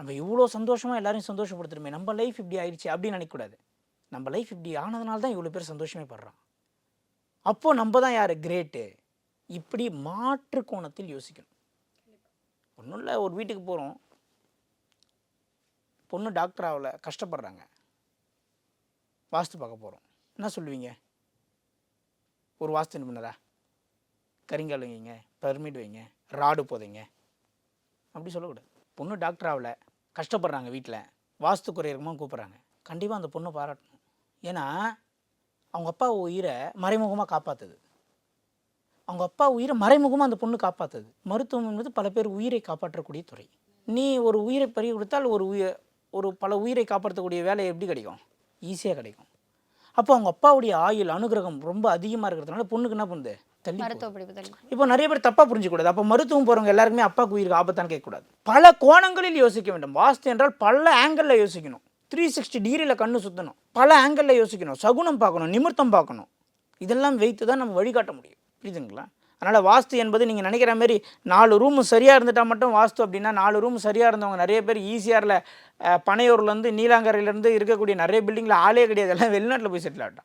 நம்ம இவ்வளோ சந்தோஷமாக எல்லாரையும் சந்தோஷப்படுத்துறோமே, நம்ம லைஃப் இப்படி ஆயிடுச்சு அப்படின்னு நினைக்கக்கூடாது. நம்ம லைஃப் இப்படி ஆனதுனால தான் இவ்வளோ பேர் சந்தோஷமே படுறான். அப்போது நம்ம தான் யார் கிரேட்டு. இப்படி மாற்று கோணத்தில் யோசிக்கணும். ஒன்றும் இல்லை, ஒரு வீட்டுக்கு போகிறோம், பொண்ணு டாக்டர் ஆகலை, கஷ்டப்படுறாங்க, வாஸ்து பார்க்க போகிறோம். என்ன சொல்லுவீங்க? ஒரு வாஸ்து நிபுணரா? கரிங்கால் வைங்க, பர்மிட் வைங்க, ராடு போதைங்க, அப்படி சொல்லக்கூடாது. பொண்ணு டாக்டர் ஆகலை, கஷ்டப்படுறாங்க, வீட்டில் வாஸ்து குறை இருக்குமோ கூப்பிட்றாங்க. கண்டிப்பாக அந்த பொண்ணை பாராட்டணும். ஏன்னா அவங்க அப்பா உயிரை மறைமுகமாக காப்பாற்றுது. அவங்க அப்பா உயிரை மறைமுகமாக அந்த பொண்ணு காப்பாற்றுது. மருத்துவம் என்பது பல பேர் உயிரை காப்பாற்றக்கூடிய துறை. நீ ஒரு உயிரை பறி கொடுத்தால் ஒரு பல உயிரை காப்பாற்றக்கூடிய வேலை எப்படி கிடைக்கும்? ஈஸியாக கிடைக்கும். அப்போ அவங்க அப்பாவுடைய ஆயுள் அனுகிரகம் ரொம்ப அதிகமாக இருக்கிறதுனால பொண்ணுக்கு என்ன பண்ணுது? தள்ளி. இப்போ நிறைய பேர் தப்பாக புரிஞ்சிக்கூடாது. அப்போ மருத்துவம் போகிறவங்க எல்லாருக்குமே அப்பாவுக்கு உயிருக்கு ஆபத்தான்னு கேட்கக்கூடாது. பல கோணங்களில் யோசிக்க வேண்டும். வாஸ்து என்றால் பல ஆங்கிளில் யோசிக்கணும். 360 டிகிரியில் கண்ணு சுற்றணும். பல ஆங்கிளில் யோசிக்கணும். சகுனம் பார்க்கணும், நிமிர்த்தம் பார்க்கணும். இதெல்லாம் வைத்து தான் நம்ம வழிகாட்ட முடியும். புரியுதுங்களா? அதனால் வாஸ்து என்பது நீங்கள் நினைக்கிற மாதிரி 4 ரூமு சரியாக இருந்துட்டால் மட்டும் வாஸ்து அப்படின்னா, 4 ரூம் சரியாக இருந்தவங்க நிறைய பேர் ஈசிஆரில், பனையூர்லேருந்து, நீலாங்கரையிலேருந்து இருக்கக்கூடிய நிறைய பில்டிங்கில் ஆளே கிடையாது. எல்லாம் வெளிநாட்டில் போய் செட்டில் ஆகிட்டான்.